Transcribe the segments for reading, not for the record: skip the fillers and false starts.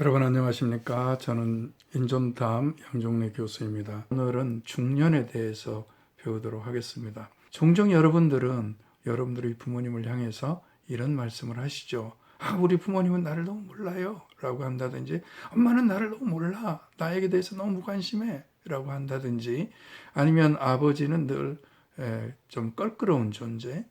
여러분 안녕하십니까? 저는 인존담 양종래 교수입니다. 오늘은 중년에 대해서 배우도록 하겠습니다. 종종 여러분들은 여러분들의 부모님을 향해서 이런 말씀을 하시죠. 우리 부모님은 나를 너무 몰라요 라고 한다든지, 엄마는 나를 너무 몰라, 나에게 대해서 너무 무관심해 라고 한다든지, 아니면 아버지는 늘 좀 껄끄러운 존재,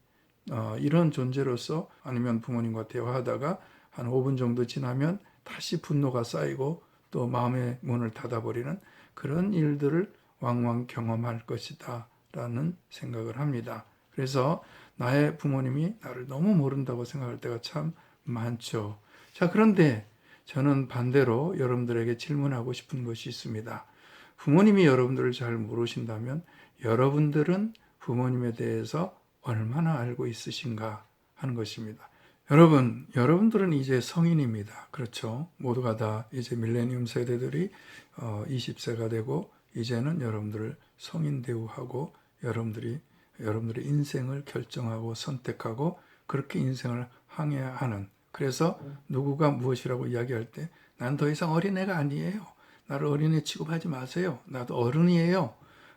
이런 존재로서, 아니면 부모님과 대화하다가 한 5분 정도 지나면 다시 분노가 쌓이고 또 마음의 문을 닫아버리는 그런 일들을 왕왕 경험할 것이다 라는 생각을 합니다. 그래서 나의 부모님이 나를 너무 모른다고 생각할 때가 참 많죠. 자, 그런데 저는 반대로 여러분들에게 질문하고 싶은 것이 있습니다. 부모님이 여러분들을 잘 모르신다면 여러분들은 부모님에 대해서 얼마나 알고 있으신가 하는 것입니다. 여러분들은 이제 성인입니다. 그렇죠? 모두가 다 이제 밀레니엄 세대들이 20세가 되고, 이제는 여러분들을 성인 대우하고 여러분들의 인생을 결정하고 선택하고 그렇게 인생을 항해야 하는, 그래서 누구가 무엇이라고 이야기할 때 난 더 이상 어린애가 아니에요, 나를 어린애 취급하지 마세요, 나도 어른이에요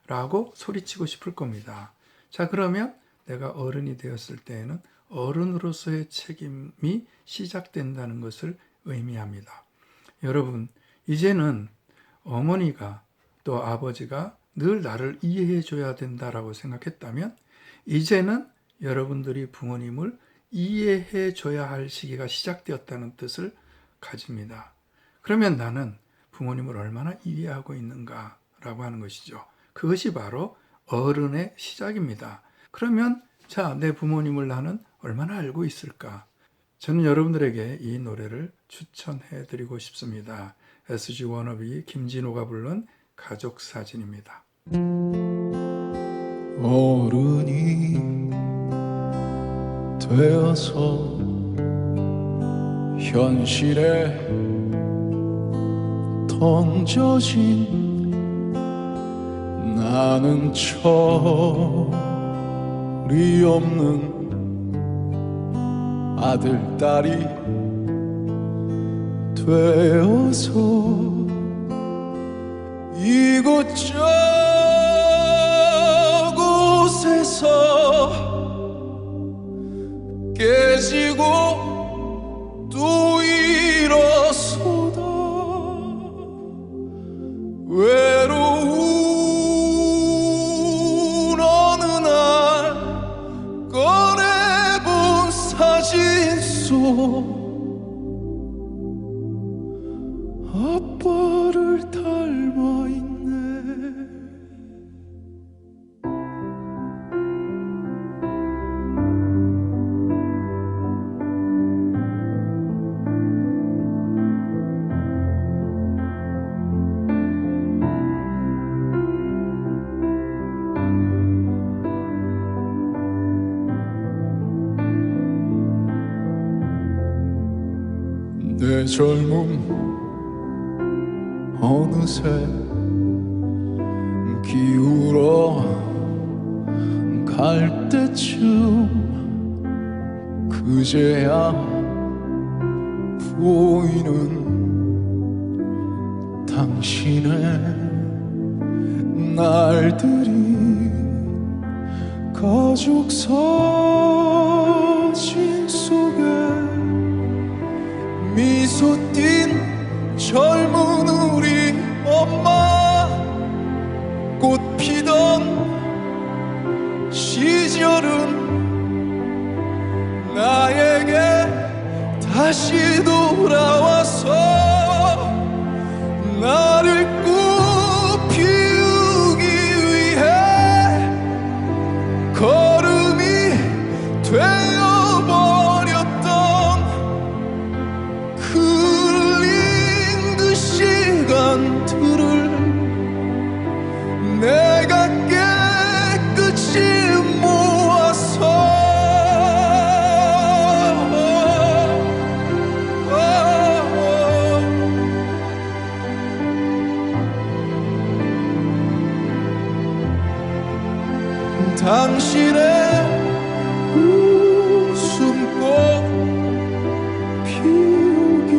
라고 소리치고 싶을 겁니다. 자, 그러면 내가 어른이 되었을 때에는 어른으로서의 책임이 시작된다는 것을 의미합니다. 여러분, 이제는 어머니가 또 아버지가 늘 나를 이해해 줘야 된다라고 생각했다면, 이제는 여러분들이 부모님을 이해해 줘야 할 시기가 시작되었다는 뜻을 가집니다. 그러면 나는 부모님을 얼마나 이해하고 있는가라고 하는 것이죠. 그것이 바로 어른의 시작입니다. 그러면 자, 내 부모님을 나는 얼마나 알고 있을까? 저는 여러분들에게 이 노래를 추천해 드리고 싶습니다. SG 워너비 김진호가 부른 가족사진입니다. 어른이 되어서 현실에 던져진 나는 철이 없는 아들, 딸이 되어서 이곳저곳에서 깨지고 또 일어서다 외로운 어느 날 꺼내본 사진 속 아빠를 닮아 있네. 내 젊음 어느새 기울어 갈 때쯤 그제야 보이는 당신의 날들이 가족 사진 속에 미소 띤 젊은 우리 엄마, 꽃 피던 시절은 나에게 다시 돌아와서 나를 꽃 피우기 위해 걸음이 되어버렸던 시간들을 내가 깨끗이 모아서 당신의 웃음꽃 피우기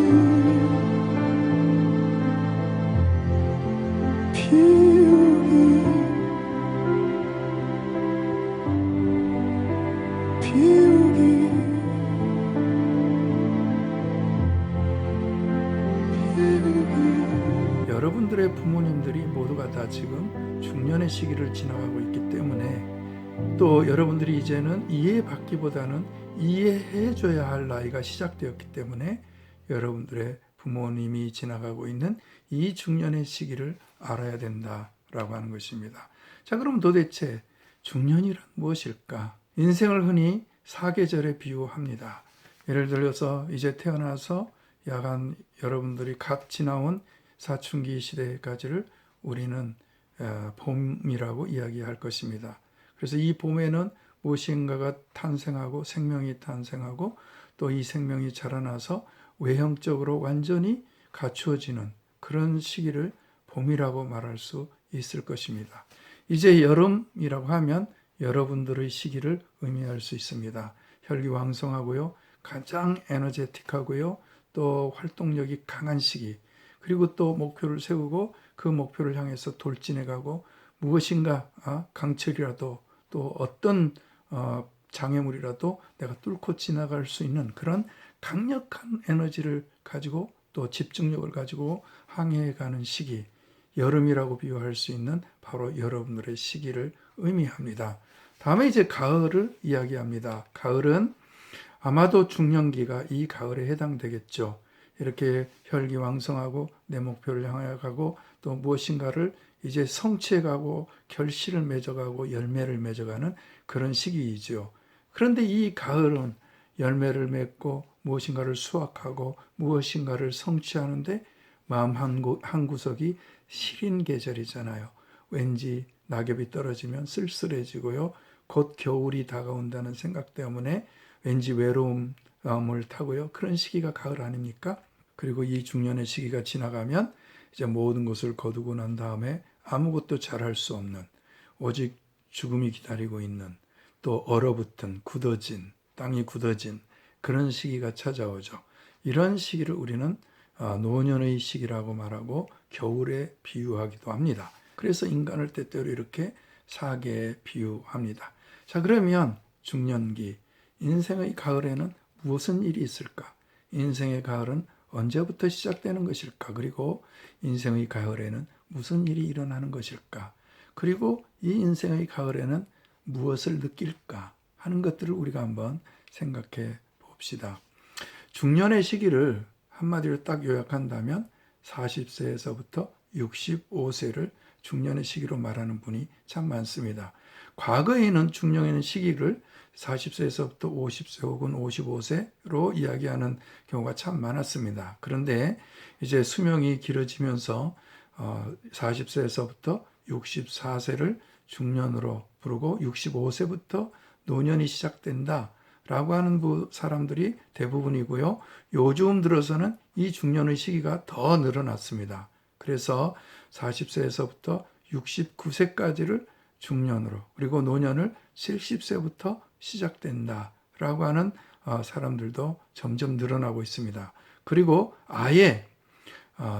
여러분들의 부모님들이 모두가 다 지금 중년의 시기를 지나가고 있기 때문에 또 여러분들이 이제는 이해받기보다는 이해해줘야 할 나이가 시작되었기 때문에 여러분들의 부모님이 지나가고 있는 이 중년의 시기를 알아야 된다라고 하는 것입니다. 자, 그럼 도대체 중년이란 무엇일까? 인생을 흔히 사계절에 비유합니다. 예를 들어서 이제 태어나서 약간 여러분들이 갓 지나온 사춘기 시대까지를 우리는 봄이라고 이야기할 것입니다. 그래서 이 봄에는 무엇인가가 탄생하고 생명이 탄생하고 또 이 생명이 자라나서 외형적으로 완전히 갖추어지는 그런 시기를 봄이라고 말할 수 있을 것입니다. 이제 여름이라고 하면 여러분들의 시기를 의미할 수 있습니다. 혈기왕성하고요, 가장 에너제틱하고요, 또 활동력이 강한 시기, 그리고 또 목표를 세우고 그 목표를 향해서 돌진해가고 무엇인가 강철이라도 또 어떤 장애물이라도 내가 뚫고 지나갈 수 있는 그런 강력한 에너지를 가지고 또 집중력을 가지고 항해해가는 시기, 여름이라고 비유할 수 있는 바로 여러분들의 시기를 의미합니다. 다음에 이제 가을을 이야기합니다. 가을은 아마도 중년기가 이 가을에 해당되겠죠. 이렇게 혈기왕성하고 내 목표를 향하여 가고 또 무엇인가를 이제 성취해가고 결실을 맺어가고 열매를 맺어가는 그런 시기이죠. 그런데 이 가을은 열매를 맺고 무엇인가를 수확하고 무엇인가를 성취하는데 마음 한 구석이 시린 계절이잖아요. 왠지 낙엽이 떨어지면 쓸쓸해지고요. 곧 겨울이 다가온다는 생각 때문에 왠지 외로움을 타고요. 그런 시기가 가을 아닙니까? 그리고 이 중년의 시기가 지나가면 이제 모든 것을 거두고 난 다음에 아무것도 잘할 수 없는 오직 죽음이 기다리고 있는 또 얼어붙은 굳어진 땅이 굳어진 그런 시기가 찾아오죠. 이런 시기를 우리는 노년의 시기라고 말하고 겨울에 비유하기도 합니다. 그래서 인간을 때때로 이렇게 사계에 비유합니다. 자, 그러면 중년기, 인생의 가을에는 무슨 일이 있을까? 인생의 가을은 언제부터 시작되는 것일까? 그리고 인생의 가을에는 무슨 일이 일어나는 것일까? 그리고 이 인생의 가을에는 무엇을 느낄까? 하는 것들을 우리가 한번 생각해 봅시다. 중년의 시기를 한마디로 딱 요약한다면 40세에서부터 65세를 중년의 시기로 말하는 분이 참 많습니다. 과거에는 중년의 시기를 40세에서부터 50세 혹은 55세로 이야기하는 경우가 참 많았습니다. 그런데 이제 수명이 길어지면서 40세에서부터 64세를 중년으로 부르고 65세부터 노년이 시작된다라고 하는 사람들이 대부분이고요. 요즘 들어서는 이 중년의 시기가 더 늘어났습니다. 그래서 40세에서부터 69세까지를 중년으로, 그리고 노년을 70세부터 시작된다라고 하는 사람들도 점점 늘어나고 있습니다. 그리고 아예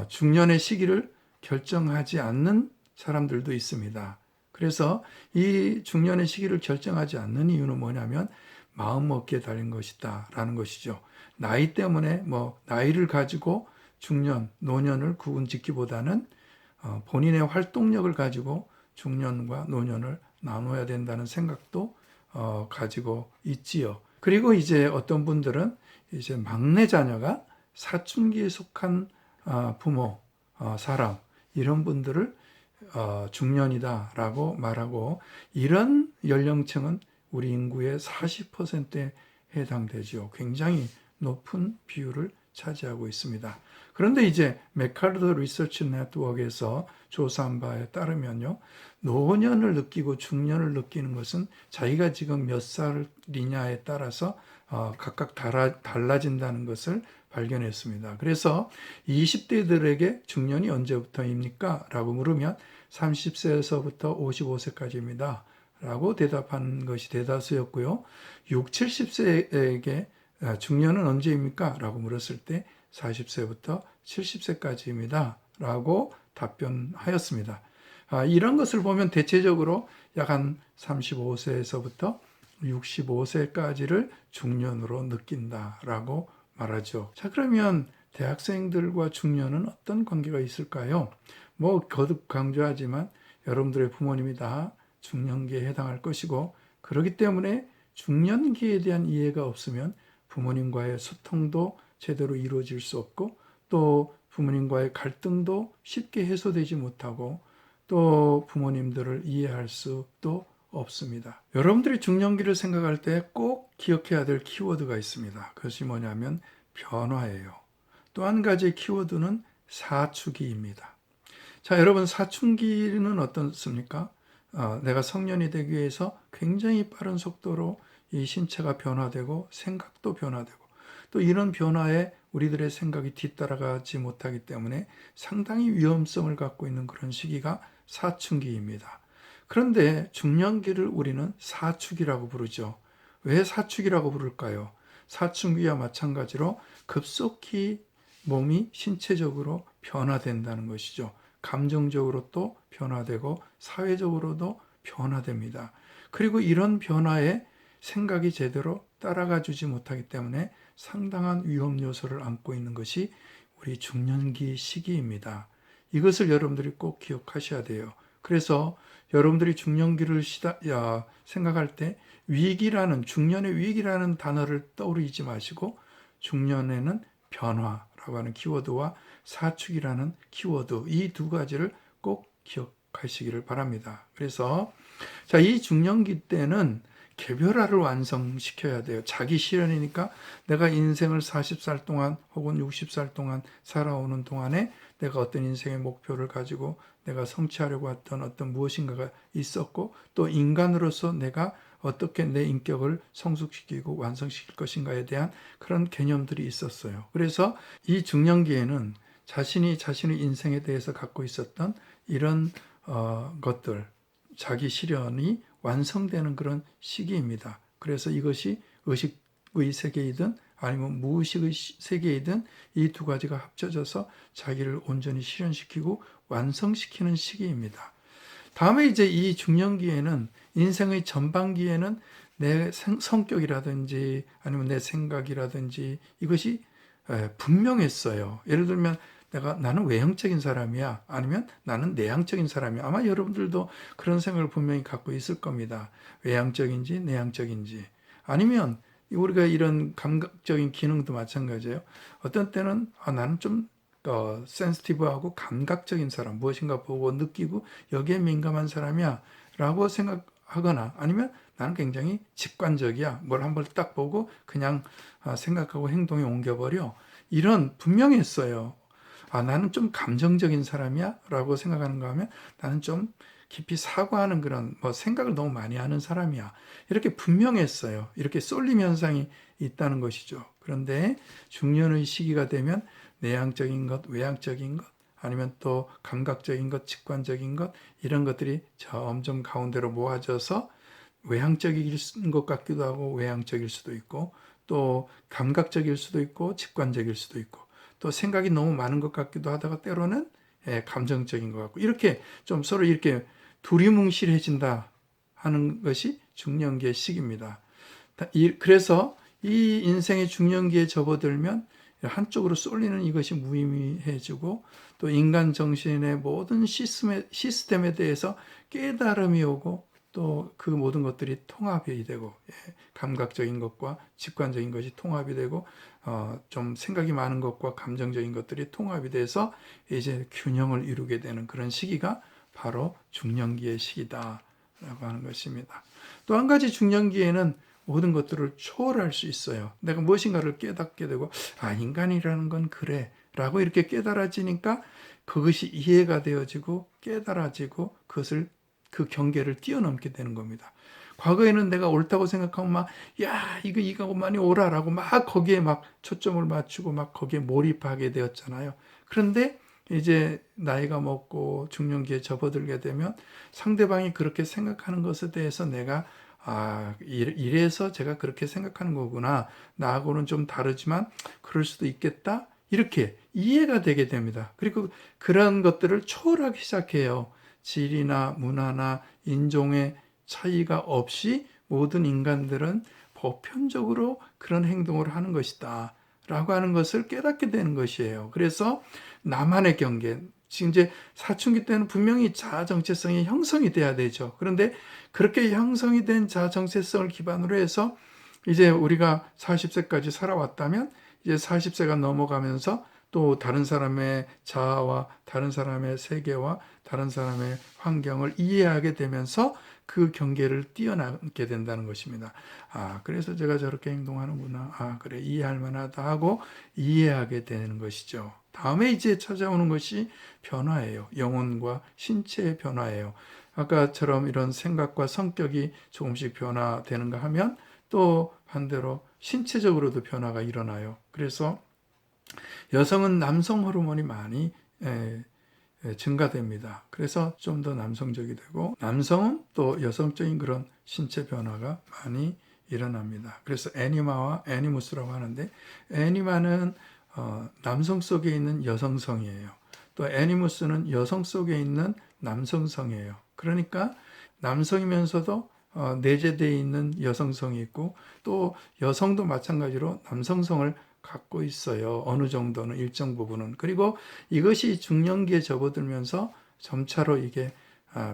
중년의 시기를 결정하지 않는 사람들도 있습니다. 그래서 이 중년의 시기를 결정하지 않는 이유는 뭐냐면 마음먹기에 달린 것이다라는 것이죠. 나이 때문에 나이를 가지고 중년, 노년을 구분짓기보다는 본인의 활동력을 가지고 중년과 노년을 나눠야 된다는 생각도 가지고 있지요. 그리고 이제 어떤 분들은 이제 막내 자녀가 사춘기에 속한 부모, 사람, 이런 분들을 중년이다라고 말하고, 이런 연령층은 우리 인구의 40%에 해당되죠. 굉장히 높은 비율을 차지하고 있습니다. 그런데 이제 맥카르더 리서치 네트워크에서 조사한 바에 따르면요, 노년을 느끼고 중년을 느끼는 것은 자기가 지금 몇 살이냐에 따라서 각각 달라진다는 것을 발견했습니다. 그래서 20대들에게 중년이 언제부터입니까? 라고 물으면 30세에서부터 55세까지입니다. 라고 대답한 것이 대다수였고요. 60, 70세에게 중년은 언제입니까? 라고 물었을 때 40세부터 70세까지입니다. 라고 답변하였습니다. 이런 것을 보면 대체적으로 약 한 35세에서부터 65세까지를 중년으로 느낀다라고 말하죠. 자, 그러면 대학생들과 중년은 어떤 관계가 있을까요? 뭐 거듭 강조하지만 여러분들의 부모님이 다 중년기에 해당할 것이고, 그렇기 때문에 중년기에 대한 이해가 없으면 부모님과의 소통도 제대로 이루어질 수 없고, 또 부모님과의 갈등도 쉽게 해소되지 못하고, 또 부모님들을 이해할 수도 없습니다. 여러분들이 중년기를 생각할 때 꼭 기억해야 될 키워드가 있습니다. 그것이 뭐냐면 변화예요. 또 한 가지 키워드는 사춘기입니다. 자, 여러분, 사춘기는 어떻습니까? 내가 성년이 되기 위해서 굉장히 빠른 속도로 이 신체가 변화되고 생각도 변화되고, 또 이런 변화에 우리들의 생각이 뒤따라가지 못하기 때문에 상당히 위험성을 갖고 있는 그런 시기가 사춘기입니다. 그런데 중년기를 우리는 사축이라고 부르죠. 왜 사축이라고 부를까요? 사춘기와 마찬가지로 급속히 몸이 신체적으로 변화된다는 것이죠. 감정적으로 또 변화되고 사회적으로도 변화됩니다. 그리고 이런 변화에 생각이 제대로 따라가 주지 못하기 때문에 상당한 위험 요소를 안고 있는 것이 우리 중년기 시기입니다. 이것을 여러분들이 꼭 기억하셔야 돼요. 그래서 여러분들이 중년기를 생각할 때 중년의 위기라는 단어를 떠올리지 마시고, 중년에는 변화라고 하는 키워드와 사축이라는 키워드, 이 두 가지를 꼭 기억하시기를 바랍니다. 그래서 이 중년기 때는 개별화를 완성시켜야 돼요. 자기 실현이니까 내가 인생을 40살 동안 혹은 60살 동안 살아오는 동안에 내가 어떤 인생의 목표를 가지고 내가 성취하려고 했던 어떤 무엇인가가 있었고, 또 인간으로서 내가 어떻게 내 인격을 성숙시키고 완성시킬 것인가에 대한 그런 개념들이 있었어요. 그래서 이 중년기에는 자신의 인생에 대해서 갖고 있었던 이런 것들, 자기 실현이 완성되는 그런 시기입니다. 그래서 이것이 의식의 세계이든 아니면 무의식의 세계이든 이 두 가지가 합쳐져서 자기를 온전히 실현시키고 완성시키는 시기입니다. 다음에 이제 이 중년기에는, 인생의 전반기에는 내 성격이라든지 아니면 내 생각이라든지 이것이 분명했어요. 예를 들면 나는 외형적인 사람이야, 아니면 나는 내향적인 사람이야. 아마 여러분들도 그런 생각을 분명히 갖고 있을 겁니다. 외향적인지 내향적인지. 아니면 우리가 이런 감각적인 기능도 마찬가지예요. 어떤 때는 나는 좀 센시티브하고 감각적인 사람, 무엇인가 보고 느끼고 여기에 민감한 사람이야 라고 생각하거나, 아니면 나는 굉장히 직관적이야, 뭘 한번 딱 보고 그냥 생각하고 행동에 옮겨버려. 이런 분명했어요. 나는 좀 감정적인 사람이야 라고 생각하는가 하면, 나는 좀 깊이 사고하는 그런 생각을 너무 많이 하는 사람이야. 이렇게 분명했어요. 이렇게 쏠림 현상이 있다는 것이죠. 그런데 중년의 시기가 되면 내향적인 것, 외향적인 것, 아니면 또 감각적인 것, 직관적인 것, 이런 것들이 점점 가운데로 모아져서 외향적일 것 같기도 하고 외향적일 수도 있고, 또 감각적일 수도 있고 직관적일 수도 있고, 또 생각이 너무 많은 것 같기도 하다가 때로는 감정적인 것 같고, 이렇게 좀 서로 이렇게 두리뭉실해진다 하는 것이 중년기의 시기입니다. 그래서 이 인생의 중년기에 접어들면 한쪽으로 쏠리는 이것이 무의미해지고, 또 인간 정신의 모든 시스템에 대해서 깨달음이 오고, 또 그 모든 것들이 통합이 되고, 감각적인 것과 직관적인 것이 통합이 되고, 좀 생각이 많은 것과 감정적인 것들이 통합이 돼서 이제 균형을 이루게 되는 그런 시기가 바로 중년기의 시기다라고 하는 것입니다. 또 한 가지, 중년기에는 모든 것들을 초월할 수 있어요. 내가 무엇인가를 깨닫게 되고, 인간이라는 건 그래 라고 이렇게 깨달아지니까 그것이 이해가 되어지고 깨달아지고, 그 경계를 뛰어넘게 되는 겁니다. 과거에는 내가 옳다고 생각하면 이거만이 옳아라고 거기에 초점을 맞추고 거기에 몰입하게 되었잖아요. 그런데 이제 나이가 먹고 중년기에 접어들게 되면 상대방이 그렇게 생각하는 것에 대해서 내가 이래서 제가 그렇게 생각하는 거구나, 나하고는 좀 다르지만 그럴 수도 있겠다, 이렇게 이해가 되게 됩니다. 그리고 그런 것들을 초월하기 시작해요. 질이나 문화나 인종의 차이가 없이 모든 인간들은 보편적으로 그런 행동을 하는 것이다 라고 하는 것을 깨닫게 되는 것이에요. 그래서 나만의 경계, 지금 이제 사춘기 때는 분명히 자아 정체성이 형성이 돼야 되죠. 그런데 그렇게 형성이 된 자아 정체성을 기반으로 해서 이제 우리가 40세까지 살아왔다면 이제 40세가 넘어가면서 또 다른 사람의 자아와 다른 사람의 세계와 다른 사람의 환경을 이해하게 되면서 그 경계를 뛰어넘게 된다는 것입니다. 아, 그래서 제가 저렇게 행동하는구나. 아, 그래, 이해할 만하다 하고 이해하게 되는 것이죠. 다음에 이제 찾아오는 것이 변화예요. 영혼과 신체의 변화예요. 아까처럼 이런 생각과 성격이 조금씩 변화되는가 하면 또 반대로 신체적으로도 변화가 일어나요. 그래서 여성은 남성 호르몬이 많이 증가됩니다. 그래서 좀 더 남성적이 되고 남성은 또 여성적인 그런 신체 변화가 많이 일어납니다. 그래서 애니마와 애니무스라고 하는데 애니마는 남성 속에 있는 여성성이에요. 또 애니무스는 여성 속에 있는 남성성이에요. 그러니까 남성이면서도 내재되어 있는 여성성이 있고 또 여성도 마찬가지로 남성성을 갖고 있어요. 어느 정도는 일정 부분은. 그리고 이것이 중년기에 접어들면서 점차로 이게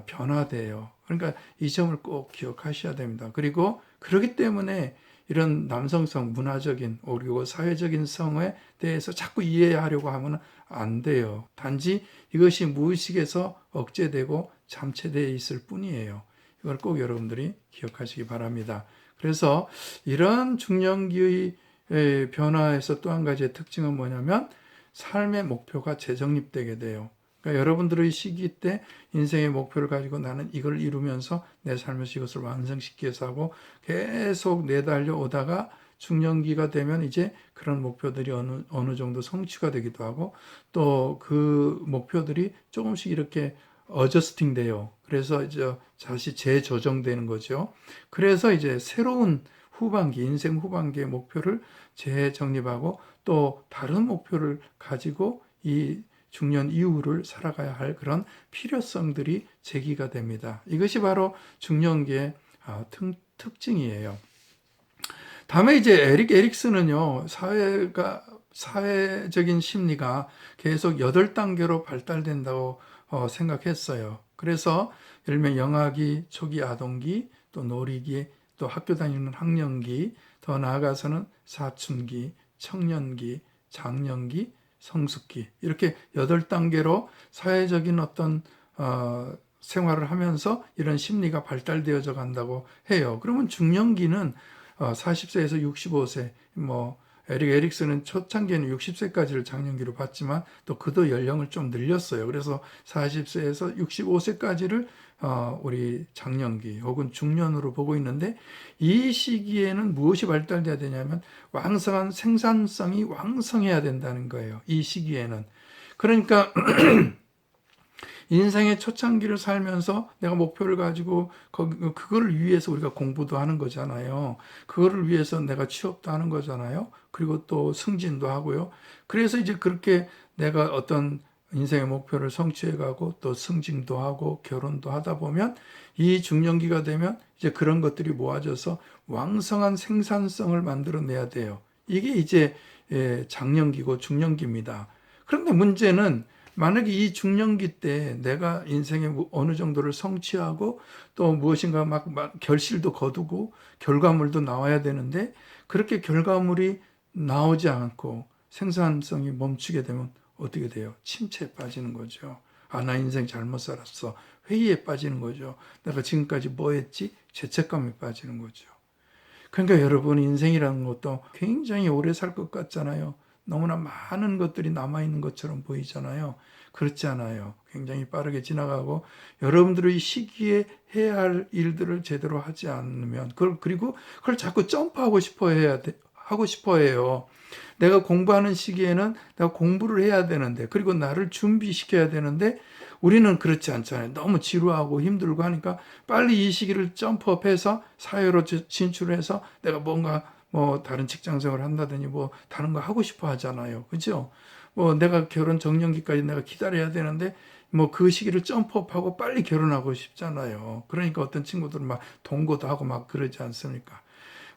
변화돼요. 그러니까 이 점을 꼭 기억하셔야 됩니다. 그리고 그렇기 때문에 이런 남성성, 문화적인 그리고 사회적인 성에 대해서 자꾸 이해하려고 하면 안 돼요. 단지 이것이 무의식에서 억제되고 잠체되어 있을 뿐이에요. 이걸 꼭 여러분들이 기억하시기 바랍니다. 그래서 이런 중년기의 변화에서 또 한 가지의 특징은 뭐냐면 삶의 목표가 재정립되게 돼요. 그러니까 여러분들의 시기 때 인생의 목표를 가지고 나는 이걸 이루면서 내 삶에서 이것을 완성시키기 위해서 하고 계속 내달려 오다가 중년기가 되면 이제 그런 목표들이 어느 정도 성취가 되기도 하고 또 그 목표들이 조금씩 이렇게 어저스팅 돼요. 그래서 이제 다시 재조정되는 거죠. 그래서 이제 새로운 후반기, 인생 후반기의 목표를 재정립하고 또 다른 목표를 가지고 이 중년 이후를 살아가야 할 그런 필요성들이 제기가 됩니다. 이것이 바로 중년기의 특징이에요. 다음에 이제 에릭 에릭슨은요, 사회적인 심리가 계속 8단계로 발달된다고 생각했어요. 그래서 예를 들면 영아기, 초기 아동기, 또 놀이기, 또 학교 다니는 학년기, 더 나아가서는 사춘기, 청년기, 장년기, 성숙기 이렇게 8단계로 사회적인 어떤 생활을 하면서 이런 심리가 발달되어져 간다고 해요. 그러면 중년기는 40세에서 65세, 에릭 에릭슨은 초창기에는 60세까지를 장년기로 봤지만 또 그도 연령을 좀 늘렸어요. 그래서 40세에서 65세까지를 우리 장년기 혹은 중년으로 보고 있는데 이 시기에는 무엇이 발달돼야 되냐면 왕성한 생산성이 왕성해야 된다는 거예요. 이 시기에는. 그러니까 인생의 초창기를 살면서 내가 목표를 가지고 그거를 위해서 우리가 공부도 하는 거잖아요. 그거를 위해서 내가 취업도 하는 거잖아요. 그리고 또 승진도 하고요. 그래서 이제 그렇게 내가 어떤 인생의 목표를 성취해가고 또 승진도 하고 결혼도 하다 보면 이 중년기가 되면 이제 그런 것들이 모아져서 왕성한 생산성을 만들어내야 돼요. 이게 이제 장년기고 중년기입니다. 그런데 문제는 만약에 이 중년기 때 내가 인생의 어느 정도를 성취하고 또 무엇인가 막 결실도 거두고 결과물도 나와야 되는데 그렇게 결과물이 나오지 않고 생산성이 멈추게 되면 어떻게 돼요? 침체에 빠지는 거죠. 아, 나 인생 잘못 살았어. 회의에 빠지는 거죠. 내가 지금까지 뭐 했지? 죄책감에 빠지는 거죠. 그러니까 여러분 인생이라는 것도 굉장히 오래 살 것 같잖아요. 너무나 많은 것들이 남아있는 것처럼 보이잖아요. 그렇지 않아요. 굉장히 빠르게 지나가고 여러분들의 시기에 해야 할 일들을 제대로 하지 않으면 그리고 그걸 자꾸 점프하고 하고 싶어 해요. 내가 공부하는 시기에는 내가 공부를 해야 되는데 그리고 나를 준비시켜야 되는데 우리는 그렇지 않잖아요. 너무 지루하고 힘들고 하니까 빨리 이 시기를 점프업해서 사회로 진출해서 내가 뭔가 다른 직장 생활을 한다더니 다른 거 하고 싶어 하잖아요. 그죠? 내가 결혼 정년기까지 내가 기다려야 되는데 그 시기를 점프업하고 빨리 결혼하고 싶잖아요. 그러니까 어떤 친구들은 막 동거도 하고 막 그러지 않습니까?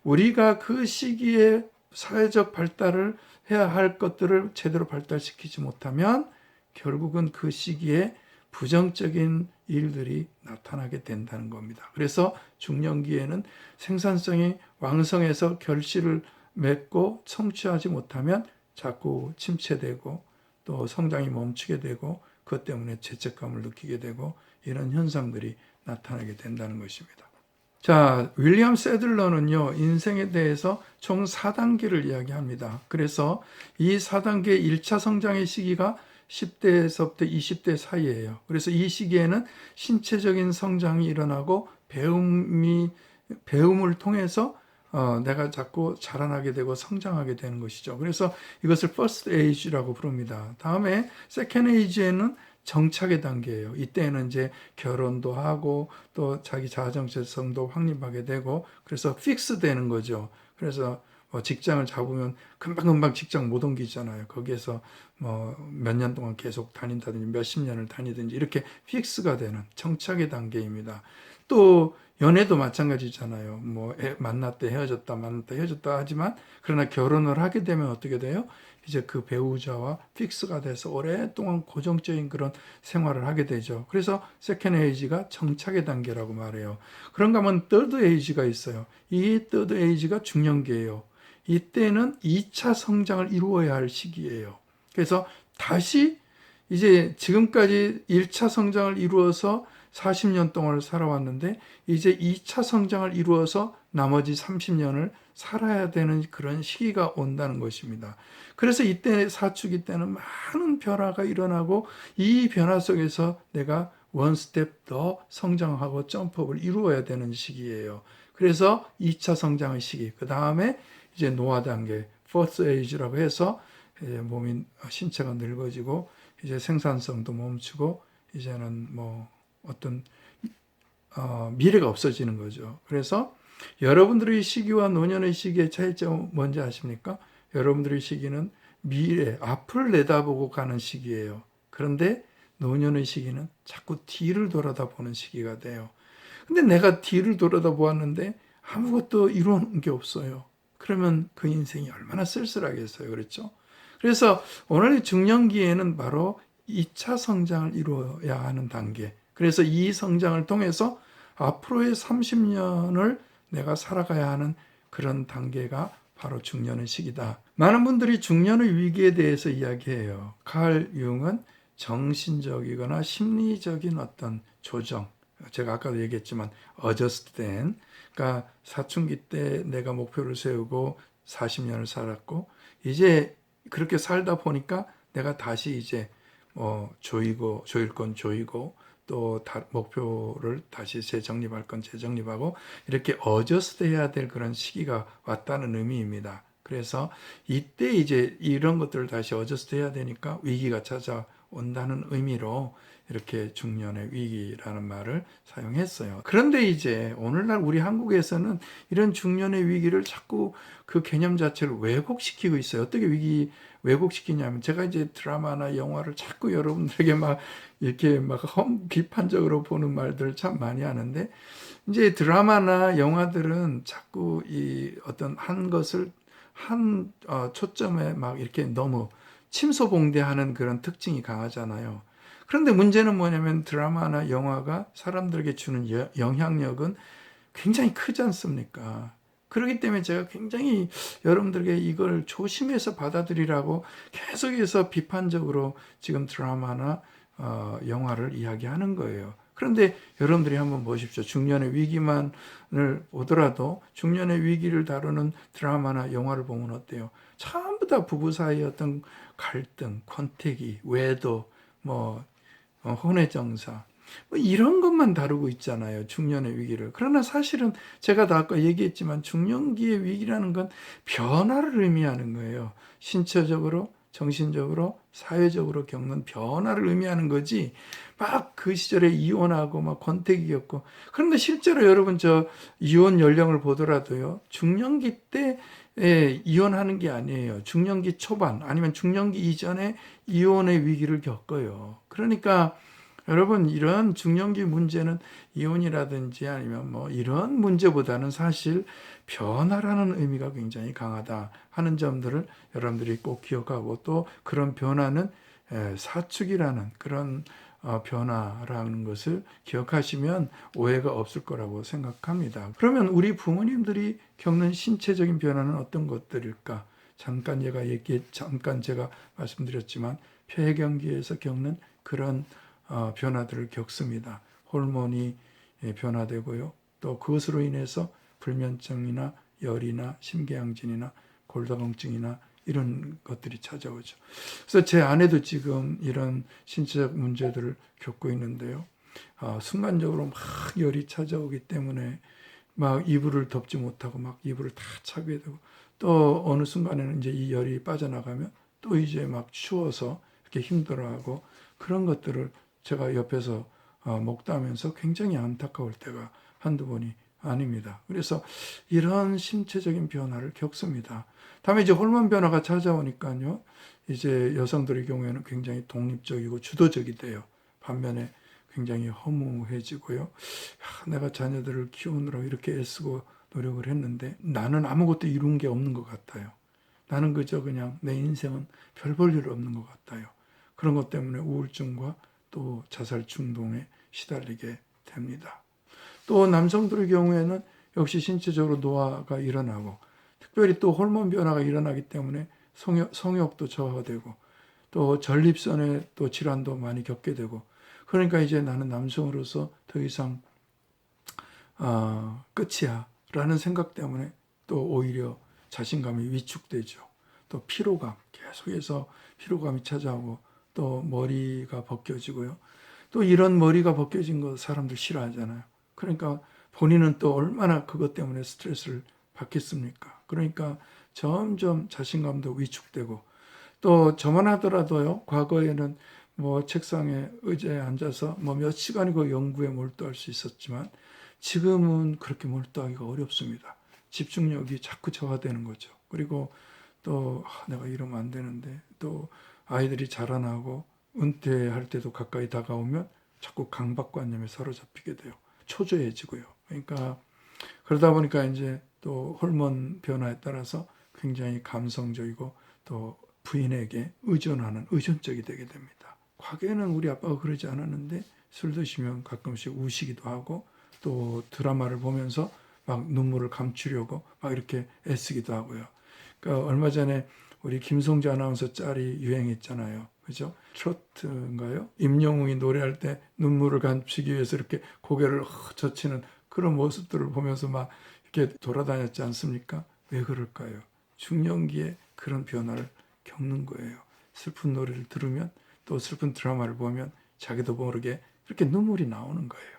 우리가 그 시기에 사회적 발달을 해야 할 것들을 제대로 발달시키지 못하면 결국은 그 시기에 부정적인 일들이 나타나게 된다는 겁니다. 그래서 중년기에는 생산성이 왕성해서 결실을 맺고 성취하지 못하면 자꾸 침체되고 또 성장이 멈추게 되고 그것 때문에 죄책감을 느끼게 되고 이런 현상들이 나타나게 된다는 것입니다. 자, 윌리엄 세들러는요, 인생에 대해서 총 4단계를 이야기합니다. 그래서 이 4단계 1차 성장의 시기가 10대에서부터 20대 사이예요. 그래서 이 시기에는 신체적인 성장이 일어나고 배움을 통해서 내가 자꾸 자라나게 되고 성장하게 되는 것이죠. 그래서 이것을 first age라고 부릅니다. 다음에 second age에는 정착의 단계예요. 이때는 이제 결혼도 하고 또 자기 자아정체성도 확립하게 되고 그래서 픽스 되는 거죠. 그래서 직장을 잡으면 금방금방 직장 못 옮기잖아요. 거기에서 몇 년 동안 계속 다닌다든지 몇십 년을 다니든지 이렇게 픽스가 되는 정착의 단계입니다. 또 연애도 마찬가지잖아요. 만났다 헤어졌다 하지만 그러나 결혼을 하게 되면 어떻게 돼요? 이제 그 배우자와 픽스가 돼서 오랫동안 고정적인 그런 생활을 하게 되죠. 그래서 세컨드 에이지가 정착의 단계라고 말해요. 그런가 하면 third 에이지가 있어요. 이 third 에이지가 중년기예요. 이때는 2차 성장을 이루어야 할 시기예요. 그래서 다시 이제 지금까지 1차 성장을 이루어서 40년 동안을 살아왔는데 이제 2차 성장을 이루어서 나머지 30년을 살아야 되는 그런 시기가 온다는 것입니다. 그래서 이때 사춘기 때는 많은 변화가 일어나고 이 변화 속에서 내가 원 스텝 더 성장하고 점프업을 이루어야 되는 시기예요. 그래서 2차 성장의 시기, 그 다음에 이제 노화 단계, fourth age라고 해서 몸이 신체가 늙어지고 이제 생산성도 멈추고 이제는 어떤 미래가 없어지는 거죠. 그래서 여러분들의 시기와 노년의 시기의 차이점은 뭔지 아십니까? 여러분들의 시기는 미래, 앞을 내다보고 가는 시기예요. 그런데 노년의 시기는 자꾸 뒤를 돌아다보는 시기가 돼요. 근데 내가 뒤를 돌아다보았는데 아무것도 이루는 게 없어요. 그러면 그 인생이 얼마나 쓸쓸하겠어요. 그렇죠? 그래서 오늘의 중년기에는 바로 2차 성장을 이루어야 하는 단계. 그래서 이 성장을 통해서 앞으로의 30년을 내가 살아가야 하는 그런 단계가 바로 중년의 시기다. 많은 분들이 중년의 위기에 대해서 이야기해요. 칼 융은 정신적이거나 심리적인 어떤 조정, 제가 아까도 얘기했지만 어저스트 된, 그러니까 사춘기 때 내가 목표를 세우고 40년을 살았고 이제 그렇게 살다 보니까 내가 다시 이제 조일 건 조이고 또 목표를 다시 재정립할 건 재정립하고 이렇게 어저스트 해야 될 그런 시기가 왔다는 의미입니다. 그래서 이때 이제 이런 것들을 다시 어저스트 해야 되니까 위기가 찾아온다는 의미로 이렇게 중년의 위기라는 말을 사용했어요. 그런데 이제 오늘날 우리 한국에서는 이런 중년의 위기를 자꾸 그 개념 자체를 왜곡시키고 있어요. 어떻게 왜곡시키냐면 제가 이제 드라마나 영화를 자꾸 여러분들에게 이렇게 비판적으로 보는 말들을 참 많이 하는데 이제 드라마나 영화들은 자꾸 이 어떤 한 것을 초점에 이렇게 너무 침소봉대하는 그런 특징이 강하잖아요. 그런데 문제는 뭐냐면 드라마나 영화가 사람들에게 주는 영향력은 굉장히 크지 않습니까? 그렇기 때문에 제가 굉장히 여러분들에게 이걸 조심해서 받아들이라고 계속해서 비판적으로 지금 드라마나 영화를 이야기하는 거예요. 그런데 여러분들이 한번 보십시오. 중년의 위기만을 보더라도 중년의 위기를 다루는 드라마나 영화를 보면 어때요? 전부 다 부부 사이의 어떤 갈등, 권태기, 외도, 혼외정사 이런 것만 다루고 있잖아요. 중년의 위기를. 그러나 사실은 제가 아까 얘기했지만 중년기의 위기라는 건 변화를 의미하는 거예요. 신체적으로, 정신적으로, 사회적으로 겪는 변화를 의미하는 거지 그 시절에 이혼하고 권태기 겪고 그런데 실제로 여러분 이혼 연령을 보더라도요. 중년기 때 이혼하는 게 아니에요. 중년기 초반 아니면 중년기 이전에 이혼의 위기를 겪어요. 그러니까 여러분, 이런 중년기 문제는 이혼이라든지 아니면 뭐 이런 문제보다는 사실 변화라는 의미가 굉장히 강하다 하는 점들을 여러분들이 꼭 기억하고, 또 그런 변화는 사축이라는 그런 변화라는 것을 기억하시면 오해가 없을 거라고 생각합니다. 그러면 우리 부모님들이 겪는 신체적인 변화는 어떤 것들일까? 잠깐 제가 말씀드렸지만 폐경기에서 겪는 그런 변화들을 겪습니다. 호르몬이 변화되고요. 또 그것으로 인해서 불면증이나 열이나 심계양진이나 골다공증이나 이런 것들이 찾아오죠. 그래서 제 아내도 지금 이런 신체적 문제들을 겪고 있는데요. 순간적으로 막 열이 찾아오기 때문에 막 이불을 덮지 못하고 막 이불을 다 차게 되고, 또 어느 순간에는 이제 이 열이 빠져나가면 또 이제 막 추워서 이렇게 힘들어하고, 그런 것들을 제가 옆에서 목도하면서 굉장히 안타까울 때가 한두 번이 아닙니다. 그래서 이런 신체적인 변화를 겪습니다. 다음에 이제 호르몬 변화가 찾아오니까요, 이제 여성들의 경우에는 굉장히 독립적이고 주도적이 돼요. 반면에 굉장히 허무해지고요. 내가 자녀들을 키우느라 이렇게 애쓰고 노력을 했는데 나는 아무것도 이룬 게 없는 것 같아요. 나는 그저 그냥 내 인생은 별 볼 일 없는 것 같아요. 그런 것 때문에 우울증과 또 자살 충동에 시달리게 됩니다. 또 남성들의 경우에는 역시 신체적으로 노화가 일어나고, 특별히 또 호르몬 변화가 일어나기 때문에 성욕도 저하되고, 또 전립선의 또 질환도 많이 겪게 되고, 그러니까 이제 나는 남성으로서 더 이상 끝이야 라는 생각 때문에 또 오히려 자신감이 위축되죠. 또 피로감, 계속해서 피로감이 찾아오고, 또 머리가 벗겨지고요. 또 이런 머리가 벗겨진 거 사람들 싫어하잖아요. 그러니까 본인은 또 얼마나 그것 때문에 스트레스를 받겠습니까? 그러니까 점점 자신감도 위축되고, 또 저만 하더라도요, 과거에는 뭐 책상에 의자에 앉아서 뭐 몇 시간이고 연구에 몰두할 수 있었지만 지금은 그렇게 몰두하기가 어렵습니다. 집중력이 자꾸 저하되는 거죠. 그리고 또 내가 이러면 안 되는데, 또 아이들이 자라나고 은퇴할 때도 가까이 다가오면 자꾸 강박관념에 사로잡히게 돼요. 초조해지고요. 그러니까 그러다 보니까 이제 또 호르몬 변화에 따라서 굉장히 감성적이고 또 부인에게 의존하는 의존적이 되게 됩니다. 과거에는 우리 아빠가 그러지 않았는데 술 드시면 가끔씩 우시기도 하고, 또 드라마를 보면서 막 눈물을 감추려고 막 이렇게 애쓰기도 하고요. 그러니까 얼마 전에 우리 김성재 아나운서 짤이 유행했잖아요. 그죠? 트로트인가요? 임영웅이 노래할 때 눈물을 감추기 위해서 이렇게 고개를 젖히는 그런 모습들을 보면서 막 이렇게 돌아다녔지 않습니까? 왜 그럴까요? 중년기에 그런 변화를 겪는 거예요. 슬픈 노래를 들으면, 또 슬픈 드라마를 보면 자기도 모르게 이렇게 눈물이 나오는 거예요.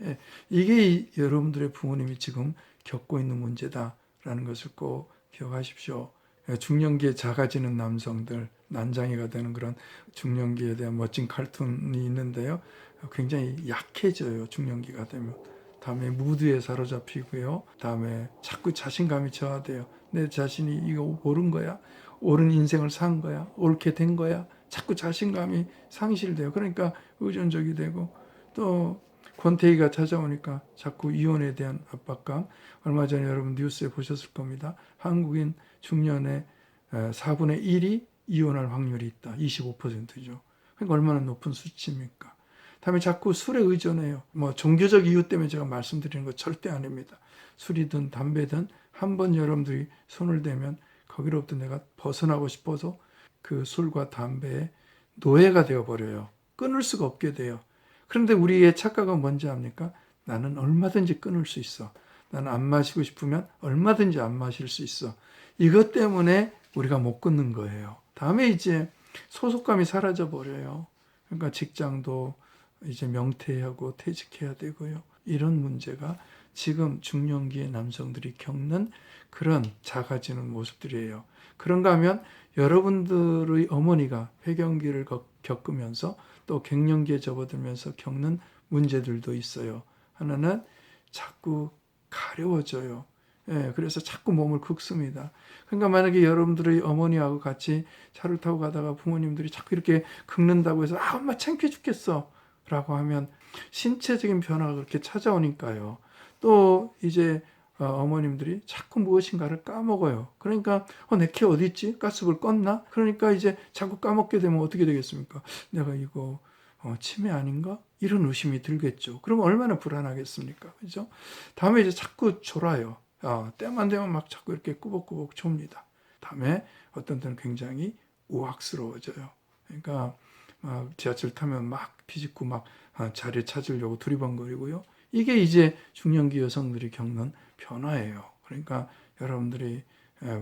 예, 이게 여러분들의 부모님이 지금 겪고 있는 문제다라는 것을 꼭 기억하십시오. 중년기에 작아지는 남성들, 난장이가 되는 그런 중년기에 대한 멋진 칼툰이 있는데요. 굉장히 약해져요, 중년기가 되면. 다음에 무드에 사로잡히고요. 다음에 자꾸 자신감이 저하돼요. 내 자신이 이거 옳은 거야? 옳은 인생을 산 거야? 옳게 된 거야? 자꾸 자신감이 상실돼요. 그러니까 의존적이 되고, 또 권태기가 찾아오니까 자꾸 이혼에 대한 압박감. 얼마 전에 여러분 뉴스에 보셨을 겁니다. 한국인 중년의 4분의 1이 이혼할 확률이 있다. 25%죠. 그러니까 얼마나 높은 수치입니까? 다음에 자꾸 술에 의존해요. 뭐 종교적 이유 때문에 제가 말씀드리는 거 절대 아닙니다. 술이든 담배든 한번 여러분들이 손을 대면 거기로부터 내가 벗어나고 싶어서 그 술과 담배에 노예가 되어버려요. 끊을 수가 없게 돼요. 그런데 우리의 착각은 뭔지 압니까? 나는 얼마든지 끊을 수 있어. 나는 안 마시고 싶으면 얼마든지 안 마실 수 있어. 이것 때문에 우리가 못 끊는 거예요. 다음에 이제 소속감이 사라져 버려요. 그러니까 직장도 이제 명퇴하고 퇴직해야 되고요. 이런 문제가 지금 중년기의 남성들이 겪는 그런 작아지는 모습들이에요. 그런가 하면 여러분들의 어머니가 폐경기를 겪으면서 또 갱년기에 접어들면서 겪는 문제들도 있어요. 하나는 자꾸 가려워져요. 예, 그래서 자꾸 몸을 긁습니다. 그러니까 만약에 여러분들의 어머니하고 같이 차를 타고 가다가 부모님들이 자꾸 이렇게 긁는다고 해서 엄마 창피해 죽겠어. 라고 하면 신체적인 변화가 그렇게 찾아오니까요. 또 이제 어머님들이 자꾸 무엇인가를 까먹어요. 그러니까 내 키 어디 있지? 가스불 껐나? 그러니까 이제 자꾸 까먹게 되면 어떻게 되겠습니까? 내가 이거 치매 아닌가? 이런 의심이 들겠죠. 그러면 얼마나 불안하겠습니까? 그죠? 다음에 이제 자꾸 졸아요. 때만 되면 막 자꾸 이렇게 꾸벅꾸벅 좁니다. 다음에 어떤 때는 굉장히 우악스러워져요. 그러니까 막 지하철 타면 막 비집고 막 자리 찾으려고 두리번거리고요. 이게 이제 중년기 여성들이 겪는 변화예요. 그러니까 여러분들이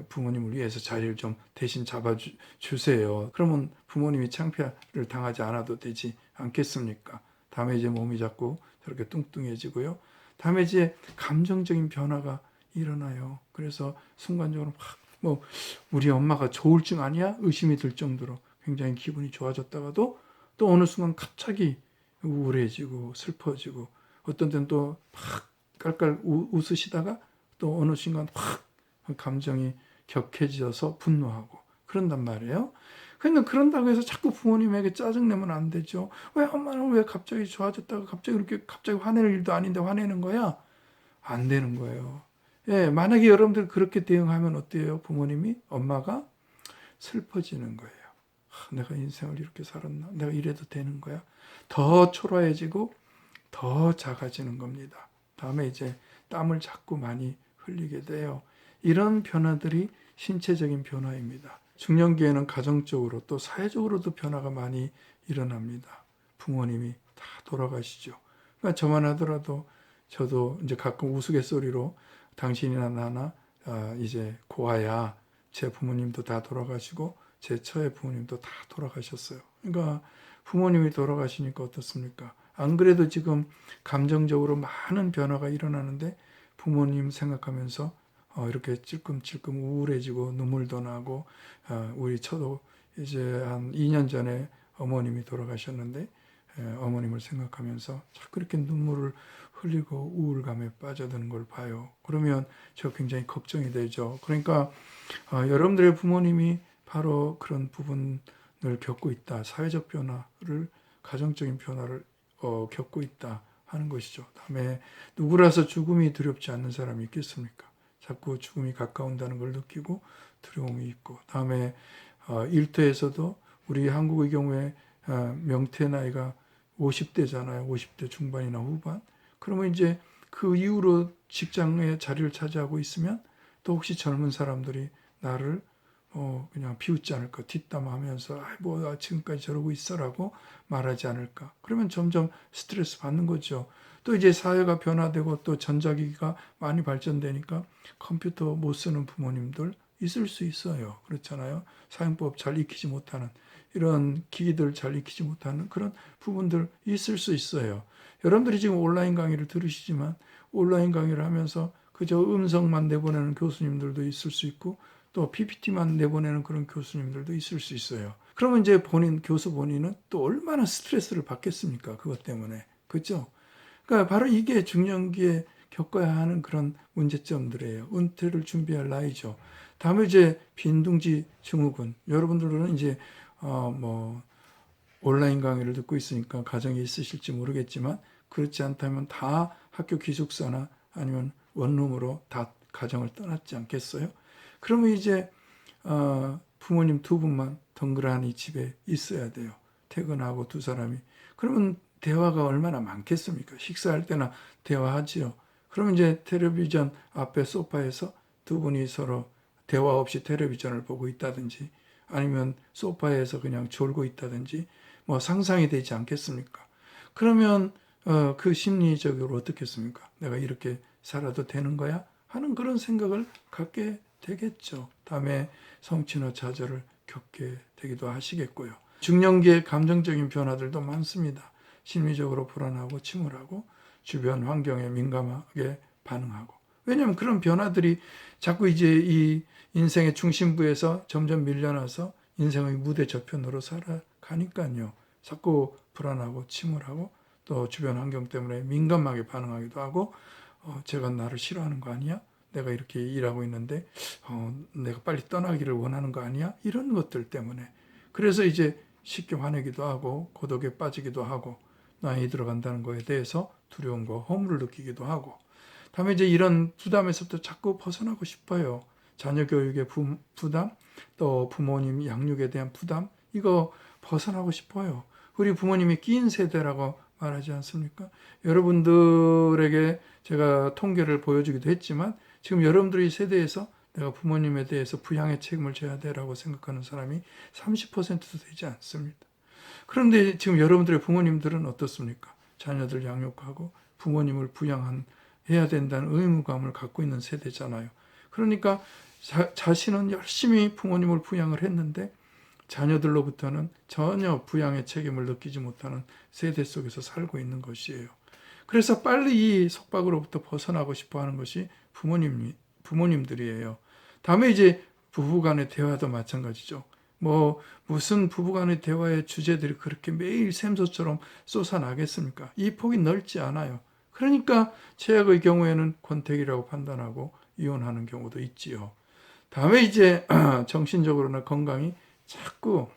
부모님을 위해서 자리를 좀 대신 잡아주세요. 그러면 부모님이 창피를 당하지 않아도 되지 않겠습니까? 다음에 이제 몸이 자꾸 저렇게 뚱뚱해지고요. 다음에 이제 감정적인 변화가 일어나요. 그래서 순간적으로 막 우리 엄마가 조울증 아니야? 의심이 들 정도로 굉장히 기분이 좋아졌다가도 또 어느 순간 갑자기 우울해지고 슬퍼지고 어떤 때는 또 막 깔깔 웃으시다가 또 어느 순간 확 감정이 격해져서 분노하고 그런단 말이에요. 그러니까 그런다고 해서 자꾸 부모님에게 짜증내면 안 되죠. 왜 엄마는 왜 갑자기 좋아졌다가 갑자기 화낼 일도 아닌데 화내는 거야? 안 되는 거예요. 예, 만약에 여러분들 그렇게 대응하면 어때요? 부모님이 엄마가 슬퍼지는 거예요. 내가 인생을 이렇게 살았나? 내가 이래도 되는 거야? 더 초라해지고 더 작아지는 겁니다. 다음에 이제 땀을 자꾸 많이 흘리게 돼요. 이런 변화들이 신체적인 변화입니다. 중년기에는 가정적으로 또 사회적으로도 변화가 많이 일어납니다. 부모님이 다 돌아가시죠. 그러니까 저만 하더라도 저도 이제 가끔 우스갯소리로 당신이나 나나 이제 고아야 제 부모님도 다 돌아가시고 제 처의 부모님도 다 돌아가셨어요. 그러니까 부모님이 돌아가시니까 어떻습니까? 안 그래도 지금 감정적으로 많은 변화가 일어나는데 부모님 생각하면서 이렇게 찔끔찔끔 우울해지고 눈물도 나고 우리 저도 이제 한 2년 전에 어머님이 돌아가셨는데 어머님을 생각하면서 자꾸 이렇게 눈물을 흘리고 우울감에 빠져드는 걸 봐요. 그러면 저 굉장히 걱정이 되죠. 그러니까 여러분들의 부모님이 바로 그런 부분을 겪고 있다. 사회적 변화를 가정적인 변화를 겪고 있다 하는 것이죠. 다음에 누구라서 죽음이 두렵지 않는 사람이 있겠습니까? 자꾸 죽음이 가까운다는 걸 느끼고 두려움이 있고 다음에 일터에서도 우리 한국의 경우에 명태 나이가 50대잖아요. 50대 중반이나 후반. 그러면 이제 그 이후로 직장에 자리를 차지하고 있으면 또 혹시 젊은 사람들이 나를 그냥 비웃지 않을까, 뒷담화하면서 뭐 지금까지 저러고 있어라고 말하지 않을까. 그러면 점점 스트레스 받는 거죠. 또 이제 사회가 변화되고 또 전자기기가 많이 발전되니까 컴퓨터 못 쓰는 부모님들 있을 수 있어요. 그렇잖아요. 사용법 잘 익히지 못하는 이런 기기들 잘 익히지 못하는 그런 부분들 있을 수 있어요. 여러분들이 지금 온라인 강의를 들으시지만 온라인 강의를 하면서 그저 음성만 내보내는 교수님들도 있을 수 있고 또 PPT만 내보내는 그런 교수님들도 있을 수 있어요. 그러면 이제 교수 본인은 또 얼마나 스트레스를 받겠습니까? 그것 때문에. 그죠? 그러니까 바로 이게 중년기에 겪어야 하는 그런 문제점들이에요. 은퇴를 준비할 나이죠. 다음에 이제 빈둥지 증후군. 여러분들은 이제 온라인 강의를 듣고 있으니까 가정이 있으실지 모르겠지만 그렇지 않다면 다 학교 기숙사나 아니면 원룸으로 다 가정을 떠났지 않겠어요? 그러면 이제 부모님 두 분만 덩그러니 집에 있어야 돼요. 퇴근하고 두 사람이. 그러면 대화가 얼마나 많겠습니까? 식사할 때나 대화하지요. 그러면 이제 텔레비전 앞에 소파에서 두 분이 서로 대화 없이 텔레비전을 보고 있다든지 아니면 소파에서 그냥 졸고 있다든지 뭐 상상이 되지 않겠습니까? 그러면 그 심리적으로 어떻겠습니까? 내가 이렇게 살아도 되는 거야? 하는 그런 생각을 갖게 되겠죠. 다음에 성취나 좌절을 겪게 되기도 하시겠고요. 중년기의 감정적인 변화들도 많습니다. 심리적으로 불안하고 침울하고 주변 환경에 민감하게 반응하고. 왜냐하면 그런 변화들이 자꾸 이제 이 인생의 중심부에서 점점 밀려나서 인생의 무대 저편으로 살아가니까요. 자꾸 불안하고 침울하고 또 주변 환경 때문에 민감하게 반응하기도 하고 제가 나를 싫어하는 거 아니야? 내가 이렇게 일하고 있는데 내가 빨리 떠나기를 원하는 거 아니야? 이런 것들 때문에 그래서 이제 쉽게 화내기도 하고 고독에 빠지기도 하고 나이 들어간다는 거에 대해서 두려움과 허물을 느끼기도 하고, 다음에 이제 이런 부담에서부터 자꾸 벗어나고 싶어요. 자녀 교육의 부담, 또 부모님 양육에 대한 부담, 이거 벗어나고 싶어요. 우리 부모님이 끼인 세대라고 말하지 않습니까? 여러분들에게 제가 통계를 보여주기도 했지만 지금 여러분들의 세대에서 내가 부모님에 대해서 부양의 책임을 져야 되라고 생각하는 사람이 30%도 되지 않습니다. 그런데 지금 여러분들의 부모님들은 어떻습니까? 자녀들 양육하고 부모님을 부양해야 된다는 의무감을 갖고 있는 세대잖아요. 그러니까 자신은 열심히 부모님을 부양을 했는데 자녀들로부터는 전혀 부양의 책임을 느끼지 못하는 세대 속에서 살고 있는 것이에요. 그래서 빨리 이 속박으로부터 벗어나고 싶어 하는 것이 부모님들이에요. 다음에 이제 부부간의 대화도 마찬가지죠. 무슨 부부간의 대화의 주제들이 그렇게 매일 샘소처럼 솟아나겠습니까? 이 폭이 넓지 않아요. 그러니까 최악의 경우에는 권태기라고 판단하고 이혼하는 경우도 있지요. 다음에 이제 정신적으로나 건강이 자꾸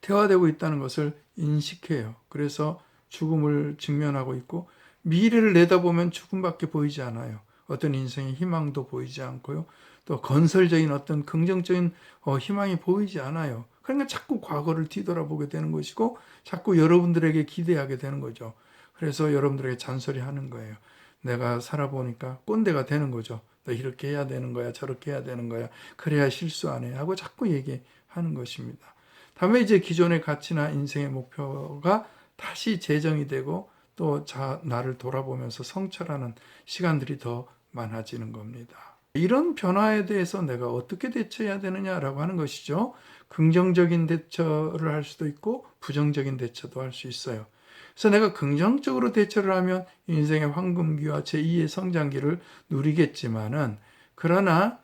퇴화되고 있다는 것을 인식해요. 그래서 죽음을 직면하고 있고 미래를 내다보면 죽음밖에 보이지 않아요. 어떤 인생의 희망도 보이지 않고요. 또 건설적인 어떤 긍정적인 희망이 보이지 않아요. 그러니까 자꾸 과거를 뒤돌아보게 되는 것이고 자꾸 여러분들에게 기대하게 되는 거죠. 그래서 여러분들에게 잔소리하는 거예요. 내가 살아보니까 꼰대가 되는 거죠. 너 이렇게 해야 되는 거야, 저렇게 해야 되는 거야, 그래야 실수 안 해 하고 자꾸 얘기하는 것입니다. 다음에 이제 기존의 가치나 인생의 목표가 다시 재정이 되고 또 나를 돌아보면서 성찰하는 시간들이 더 많아지는 겁니다. 이런 변화에 대해서 내가 어떻게 대처해야 되느냐라고 하는 것이죠. 긍정적인 대처를 할 수도 있고 부정적인 대처도 할 수 있어요. 그래서 내가 긍정적으로 대처를 하면 인생의 황금기와 제2의 성장기를 누리겠지만은, 그러나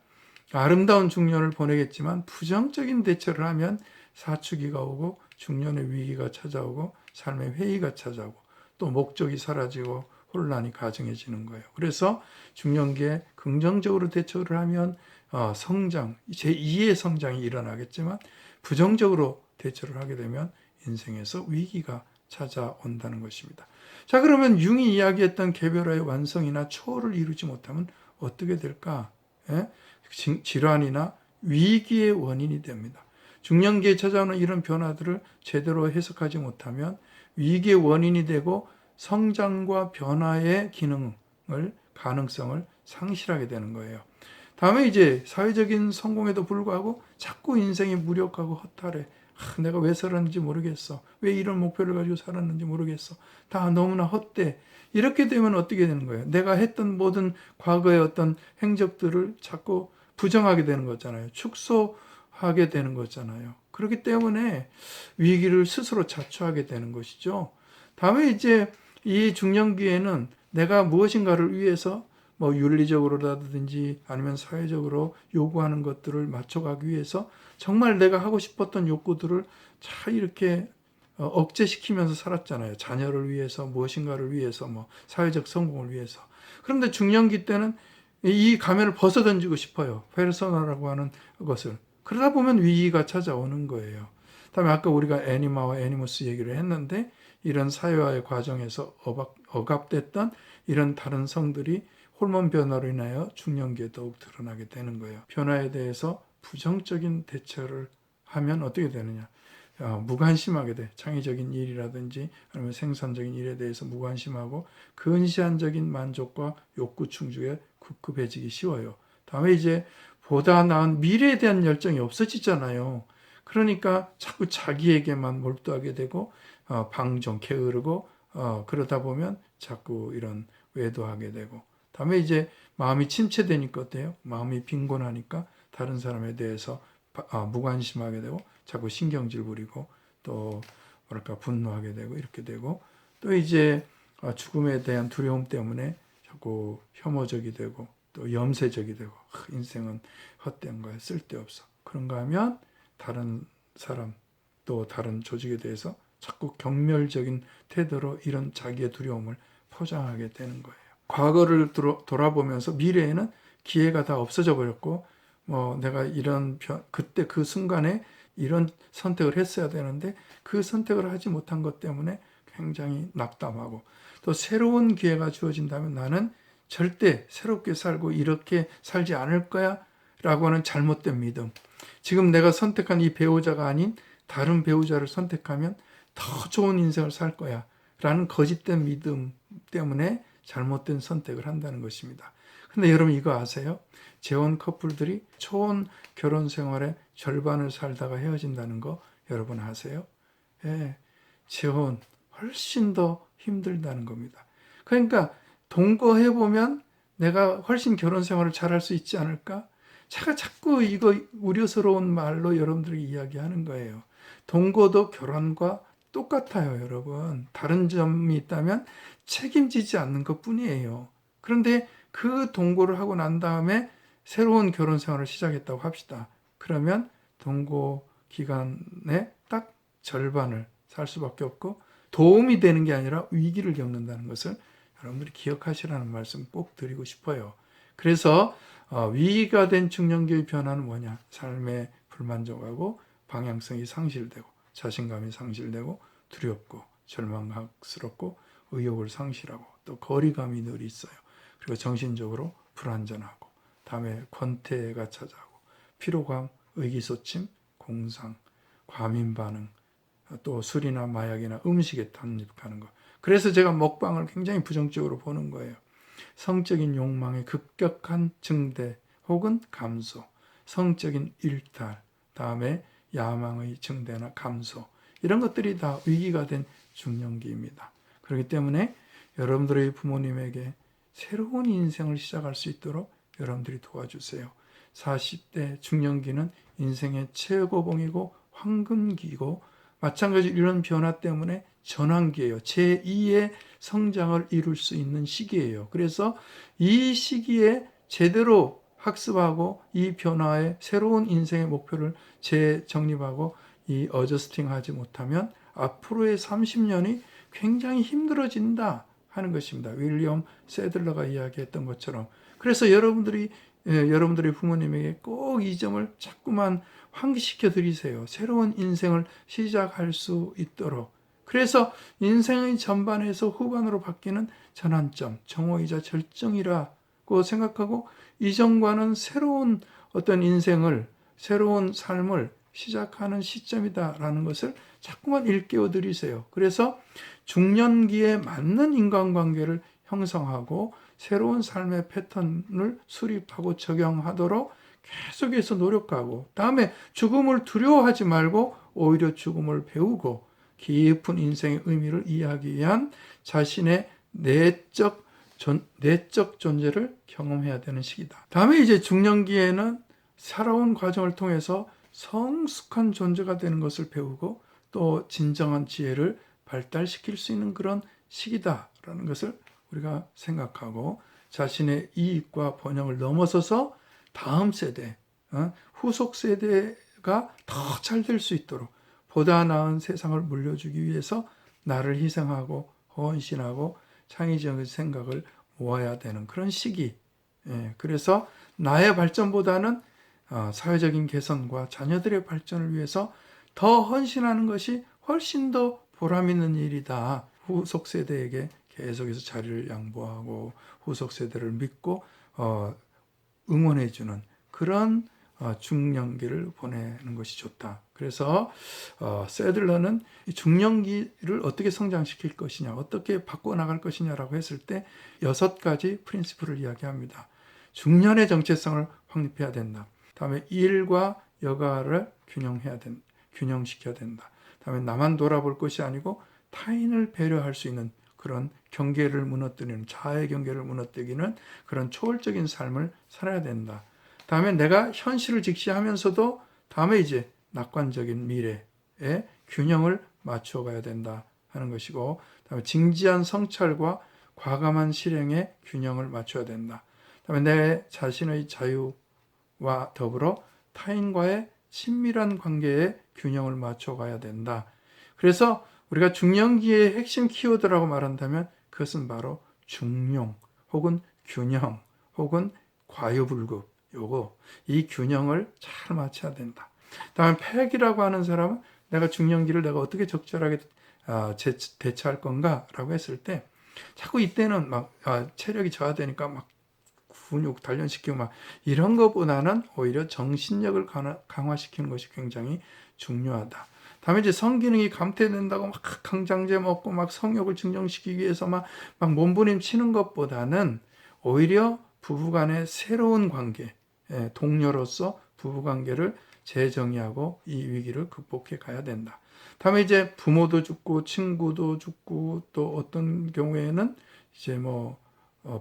아름다운 중년을 보내겠지만 부정적인 대처를 하면 사춘기가 오고 중년의 위기가 찾아오고 삶의 회의가 찾아오고 또 목적이 사라지고 혼란이 가중해지는 거예요. 그래서 중년기에 긍정적으로 대처를 하면 성장, 제2의 성장이 일어나겠지만 부정적으로 대처를 하게 되면 인생에서 위기가 찾아온다는 것입니다. 자, 그러면 융이 이야기했던 개별화의 완성이나 초월을 이루지 못하면 어떻게 될까? 질환이나 위기의 원인이 됩니다. 중년기에 찾아오는 이런 변화들을 제대로 해석하지 못하면 위기의 원인이 되고 성장과 변화의 가능성을 상실하게 되는 거예요. 다음에 이제 사회적인 성공에도 불구하고 자꾸 인생이 무력하고 허탈해. 내가 왜 살았는지 모르겠어. 왜 이런 목표를 가지고 살았는지 모르겠어. 다 너무나 헛돼. 이렇게 되면 어떻게 되는 거예요? 내가 했던 모든 과거의 어떤 행적들을 자꾸 부정하게 되는 거잖아요. 축소하게 되는 거잖아요. 그렇기 때문에 위기를 스스로 자초하게 되는 것이죠. 다음에 이제 이 중년기에는 내가 무엇인가를 위해서 윤리적으로라든지 아니면 사회적으로 요구하는 것들을 맞춰가기 위해서 정말 내가 하고 싶었던 욕구들을 잘 이렇게 억제시키면서 살았잖아요. 자녀를 위해서, 무엇인가를 위해서, 사회적 성공을 위해서. 그런데 중년기 때는 이 가면을 벗어던지고 싶어요. 페르소나라고 하는 것을. 그러다 보면 위기가 찾아오는 거예요. 다음에 아까 우리가 애니마와 애니무스 얘기를 했는데 이런 사회화의 과정에서 억압됐던 이런 다른 성들이 호르몬 변화로 인하여 중년기에 더욱 드러나게 되는 거예요. 변화에 대해서 부정적인 대처를 하면 어떻게 되느냐? 무관심하게 돼. 창의적인 일이라든지 아니면 생산적인 일에 대해서 무관심하고 근시안적인 만족과 욕구 충족에 급급해지기 쉬워요. 다음에 이제 보다 나은 미래에 대한 열정이 없어지잖아요. 그러니까 자꾸 자기에게만 몰두하게 되고 방종, 게으르고 그러다 보면 자꾸 이런 외도하게 되고, 다음에 이제 마음이 침체되니까 어때요? 마음이 빈곤하니까 다른 사람에 대해서 무관심하게 되고 자꾸 신경질 부리고 또 분노하게 되고 이렇게 되고, 또 이제 죽음에 대한 두려움 때문에 자꾸 혐오적이 되고 또 염세적이 되고 인생은 헛된 거야, 쓸데없어. 그런가 하면 다른 사람 또 다른 조직에 대해서 자꾸 경멸적인 태도로 이런 자기의 두려움을 포장하게 되는 거예요. 과거를 돌아보면서 미래에는 기회가 다 없어져 버렸고 내가 그때 그 순간에 이런 선택을 했어야 되는데 그 선택을 하지 못한 것 때문에 굉장히 낙담하고 또 새로운 기회가 주어진다면 나는 절대 새롭게 살고 이렇게 살지 않을 거야 라고 하는 잘못된 믿음. 지금 내가 선택한 이 배우자가 아닌 다른 배우자를 선택하면 더 좋은 인생을 살 거야 라는 거짓된 믿음 때문에 잘못된 선택을 한다는 것입니다. 근데 여러분 이거 아세요? 재혼 커플들이 초혼 결혼 생활의 절반을 살다가 헤어진다는 거 여러분 아세요? 예, 재혼 훨씬 더 힘들다는 겁니다. 그러니까 동거해보면 내가 훨씬 결혼 생활을 잘할 수 있지 않을까? 제가 자꾸 이거 우려스러운 말로 여러분들에게 이야기하는 거예요. 동거도 결혼과 똑같아요, 여러분. 다른 점이 있다면 책임지지 않는 것 뿐이에요. 그런데 그 동거를 하고 난 다음에 새로운 결혼 생활을 시작했다고 합시다. 그러면 동거 기간에 딱 절반을 살 수밖에 없고 도움이 되는 게 아니라 위기를 겪는다는 것을 여러분들이 기억하시라는 말씀 꼭 드리고 싶어요. 그래서 위기가 된 중년기의 변화는 뭐냐? 삶에 불만족하고 방향성이 상실되고 자신감이 상실되고 두렵고 절망스럽고 의욕을 상실하고 또 거리감이 늘 있어요. 그리고 정신적으로 불안전하고 다음에 권태가 찾아오고 피로감, 의기소침, 공상, 과민 반응, 또 술이나 마약이나 음식에 단립하는 것. 그래서 제가 먹방을 굉장히 부정적으로 보는 거예요. 성적인 욕망의 급격한 증대 혹은 감소, 성적인 일탈, 다음에 야망의 증대나 감소, 이런 것들이 다 위기가 된 중년기입니다. 그렇기 때문에 여러분들의 부모님에게 새로운 인생을 시작할 수 있도록 여러분들이 도와주세요. 40대 중년기는 인생의 최고봉이고 황금기고 마찬가지로 이런 변화 때문에 전환기예요. 제2의 성장을 이룰 수 있는 시기예요. 그래서 이 시기에 제대로 학습하고 이 변화의 새로운 인생의 목표를 재정립하고 이 어저스팅하지 못하면 앞으로의 30년이 굉장히 힘들어진다 하는 것입니다. 윌리엄 세들러가 이야기했던 것처럼. 그래서 여러분들이 여러분들의 부모님에게 꼭 이 점을 자꾸만 환기시켜 드리세요. 새로운 인생을 시작할 수 있도록. 그래서 인생의 전반에서 후반으로 바뀌는 전환점, 정오이자 절정이라고 생각하고 이전과는 새로운 어떤 인생을, 새로운 삶을 시작하는 시점이다라는 것을 자꾸만 일깨워 드리세요. 그래서 중년기에 맞는 인간관계를 형성하고 새로운 삶의 패턴을 수립하고 적용하도록 계속해서 노력하고 다음에 죽음을 두려워하지 말고 오히려 죽음을 배우고 깊은 인생의 의미를 이해하기 위한 자신의 내적 존재를 경험해야 되는 시기다. 다음에 이제 중년기에는 살아온 과정을 통해서 성숙한 존재가 되는 것을 배우고 또 진정한 지혜를 발달시킬 수 있는 그런 시기다라는 것을 우리가 생각하고 자신의 이익과 번영을 넘어서서 다음 세대, 후속 세대가 더 잘 될 수 있도록 보다 나은 세상을 물려주기 위해서 나를 희생하고 헌신하고 창의적인 생각을 모아야 되는 그런 시기. 그래서 나의 발전보다는 사회적인 개선과 자녀들의 발전을 위해서 더 헌신하는 것이 훨씬 더 보람 있는 일이다. 후속 세대에게 계속해서 자리를 양보하고 후속 세대를 믿고 응원해주는 그런 중년기를 보내는 것이 좋다. 그래서 세들러는 이 중년기를 어떻게 성장시킬 것이냐, 어떻게 바꿔나갈 것이냐라고 했을 때 6가지 프린시플을 이야기합니다. 중년의 정체성을 확립해야 된다. 다음에 일과 여가를 균형시켜야 된다. 다음에 나만 돌아볼 것이 아니고 타인을 배려할 수 있는 그런 경계를 무너뜨리는, 자아의 경계를 무너뜨리는 그런 초월적인 삶을 살아야 된다. 다음에 내가 현실을 직시하면서도 다음에 이제 낙관적인 미래에 균형을 맞춰가야 된다 하는 것이고, 다음에 진지한 성찰과 과감한 실행에 균형을 맞춰야 된다. 다음에 내 자신의 자유와 더불어 타인과의 친밀한 관계에 균형을 맞춰가야 된다. 그래서 우리가 중년기의 핵심 키워드라고 말한다면 그것은 바로 중용 혹은 균형 혹은 과유불급, 이 균형을 잘 맞춰야 된다. 다음에 팩이라고 하는 사람은 내가 중년기를 내가 어떻게 적절하게 대처할 건가라고 했을 때 자꾸 이때는 막 체력이 저하되니까 막 근육 단련시키고 막 이런 것보다는 오히려 정신력을 강화시키는 것이 굉장히 중요하다. 다음에 이제 성기능이 감퇴된다고 막 강장제 먹고 막 성욕을 증정시키기 위해서 막 몸부림 치는 것보다는 오히려 부부간의 새로운 관계, 동료로서 부부관계를 재정의하고 이 위기를 극복해 가야 된다. 다음에 이제 부모도 죽고 친구도 죽고 또 어떤 경우에는 이제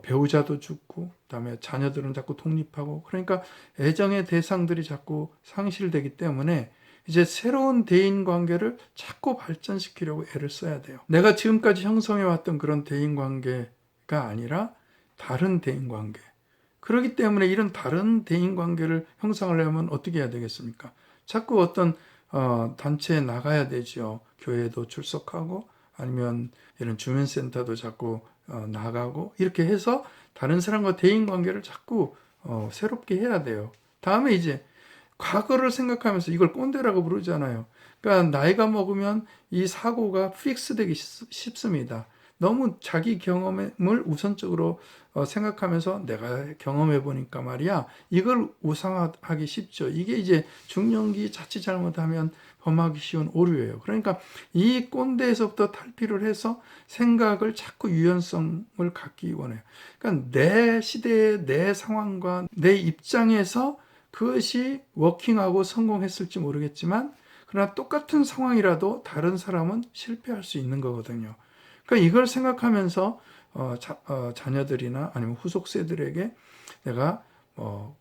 배우자도 죽고 그다음에 자녀들은 자꾸 독립하고 그러니까 애정의 대상들이 자꾸 상실되기 때문에 이제 새로운 대인 관계를 자꾸 발전시키려고 애를 써야 돼요. 내가 지금까지 형성해 왔던 그런 대인 관계가 아니라 다른 대인 관계. 그렇기 때문에 이런 다른 대인 관계를 형성하려면 어떻게 해야 되겠습니까? 자꾸 어떤 단체에 나가야 되죠. 교회도 출석하고 아니면 이런 주민센터도 자꾸 나가고 이렇게 해서 다른 사람과 대인 관계를 자꾸 새롭게 해야 돼요. 다음에 이제 과거를 생각하면서 이걸 꼰대라고 부르잖아요. 그러니까 나이가 먹으면 이 사고가 픽스되기 쉽습니다. 너무 자기 경험을 우선적으로 생각하면서 내가 경험해 보니까 말이야 이걸 우상화하기 쉽죠. 이게 이제 중년기 자칫 잘못하면 범하기 쉬운 오류예요. 그러니까 이 꼰대에서부터 탈피를 해서 생각을 자꾸 유연성을 갖기 원해요. 그러니까 내 시대의 내 상황과 내 입장에서 그것이 워킹하고 성공했을지 모르겠지만 그러나 똑같은 상황이라도 다른 사람은 실패할 수 있는 거거든요. 그러니까 이걸 생각하면서 자녀들이나 아니면 후속 세들에게 내가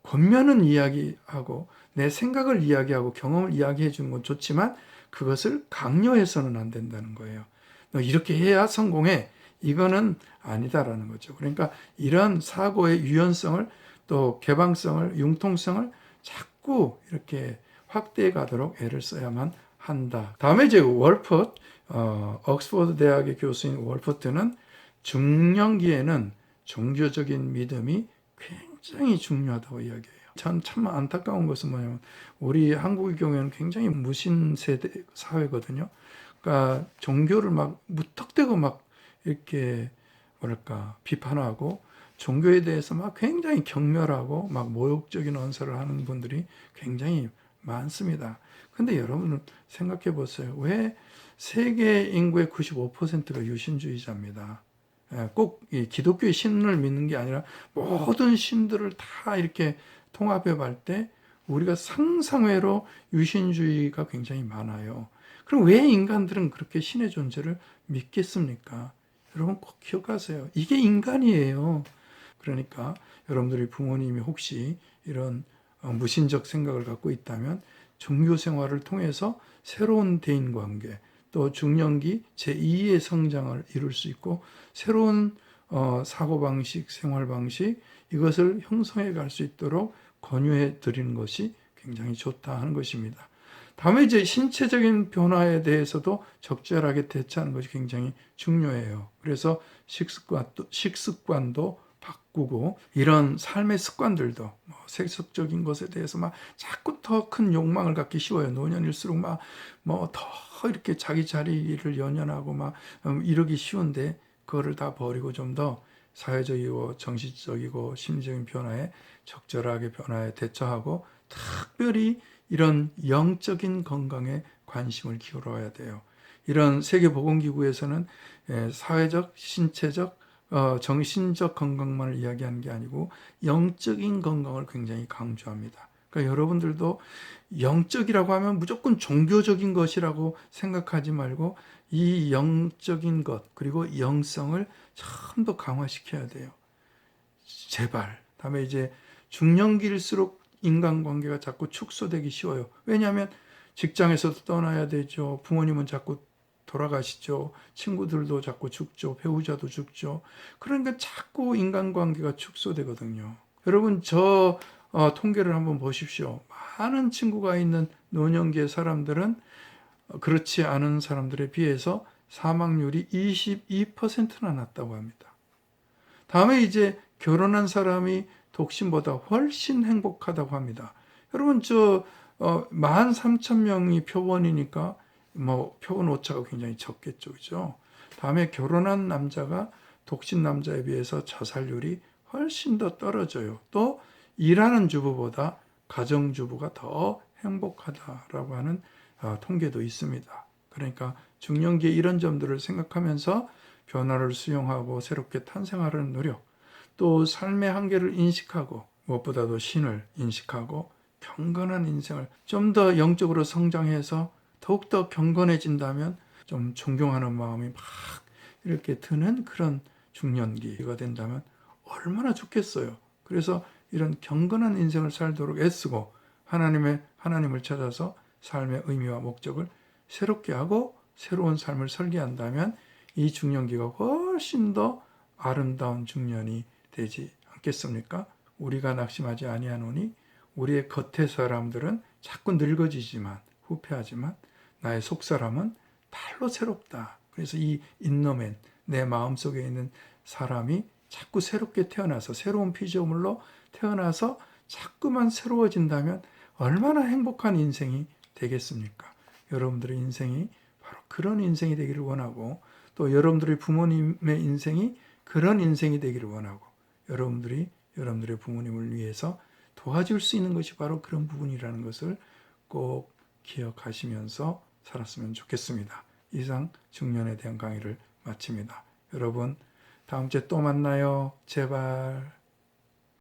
권면은 이야기하고 내 생각을 이야기하고 경험을 이야기해 주는 건 좋지만 그것을 강요해서는 안 된다는 거예요. 너 이렇게 해야 성공해. 이거는 아니다라는 거죠. 그러니까 이런 사고의 유연성을 또 개방성을 융통성을 자꾸 이렇게 확대해 가도록 애를 써야만 한다. 다음에 이제 월퍼트 옥스퍼드 대학의 교수인 월퍼트는 중년기에는 종교적인 믿음이 굉장히 중요하다고 이야기해요. 전 참 안타까운 것은 뭐냐면 우리 한국의 경우에는 굉장히 무신세대 사회거든요. 그러니까 종교를 막 무턱대고 막 이렇게 비판하고 종교에 대해서 막 굉장히 경멸하고 막 모욕적인 언사를 하는 분들이 굉장히 많습니다. 근데 여러분은 생각해 보세요. 왜 세계 인구의 95%가 유신주의자입니다. 꼭 이 기독교의 신을 믿는 게 아니라 모든 신들을 다 이렇게 통합해 볼 때 우리가 상상외로 유신주의가 굉장히 많아요. 그럼 왜 인간들은 그렇게 신의 존재를 믿겠습니까? 여러분 꼭 기억하세요. 이게 인간이에요. 그러니까 여러분들이 부모님이 혹시 이런 무신적 생각을 갖고 있다면 종교 생활을 통해서 새로운 대인관계 또 중년기 제2의 성장을 이룰 수 있고 새로운 사고방식, 생활방식 이것을 형성해 갈 수 있도록 권유해 드리는 것이 굉장히 좋다 하는 것입니다. 다음에 이제 신체적인 변화에 대해서도 적절하게 대처하는 것이 굉장히 중요해요. 그래서 식습관도 바꾸고 이런 삶의 습관들도 세속적인 것에 대해서 막 자꾸 더 큰 욕망을 갖기 쉬워요. 노년일수록 막 더 이렇게 자기 자리를 연연하고 막 이러기 쉬운데 그거를 다 버리고 좀 더 사회적이고 정신적이고 심리적인 변화에 적절하게 변화에 대처하고 특별히 이런 영적인 건강에 관심을 기울여야 돼요. 이런 세계보건기구에서는 사회적, 신체적, 정신적 건강만을 이야기하는 게 아니고 영적인 건강을 굉장히 강조합니다. 그러니까 여러분들도 영적이라고 하면 무조건 종교적인 것이라고 생각하지 말고 이 영적인 것 그리고 영성을 전부 강화시켜야 돼요. 제발. 다음에 이제 중년기일수록 인간관계가 자꾸 축소되기 쉬워요. 왜냐하면 직장에서도 떠나야 되죠. 부모님은 자꾸 돌아가시죠. 친구들도 자꾸 죽죠. 배우자도 죽죠. 그러니까 자꾸 인간관계가 축소되거든요. 여러분 저 통계를 한번 보십시오. 많은 친구가 있는 노년기의 사람들은 그렇지 않은 사람들에 비해서 사망률이 22%나 낮다고 합니다. 다음에 이제 결혼한 사람이 독신보다 훨씬 행복하다고 합니다. 여러분 13,000명이 표본이니까 뭐 표본 오차가 굉장히 적겠죠, 그죠? 다음에 결혼한 남자가 독신 남자에 비해서 자살률이 훨씬 더 떨어져요. 또 일하는 주부보다 가정주부가 더 행복하다라고 하는 통계도 있습니다. 그러니까 중년기에 이런 점들을 생각하면서 변화를 수용하고 새롭게 탄생하려는 노력, 또 삶의 한계를 인식하고 무엇보다도 신을 인식하고 경건한 인생을 좀 더 영적으로 성장해서 더욱더 경건해진다면 좀 존경하는 마음이 막 이렇게 드는 그런 중년기가 된다면 얼마나 좋겠어요. 그래서 이런 경건한 인생을 살도록 애쓰고 하나님을 찾아서 삶의 의미와 목적을 새롭게 하고 새로운 삶을 설계한다면 이 중년기가 훨씬 더 아름다운 중년이 되지 않겠습니까? 우리가 낙심하지 아니하노니 우리의 겉의 사람들은 자꾸 늙어지지만 후패하지만 나의 속사람은 달로 새롭다. 그래서 이 인너맨, 내 마음속에 있는 사람이 자꾸 새롭게 태어나서 새로운 피조물로 태어나서 자꾸만 새로워진다면 얼마나 행복한 인생이 되겠습니까? 여러분들의 인생이 바로 그런 인생이 되기를 원하고 또 여러분들의 부모님의 인생이 그런 인생이 되기를 원하고 여러분들이 여러분들의 부모님을 위해서 도와줄 수 있는 것이 바로 그런 부분이라는 것을 꼭 기억하시면서 살았으면 좋겠습니다. 이상 중년에 대한 강의를 마칩니다. 여러분 다음 주에 또 만나요. 제발.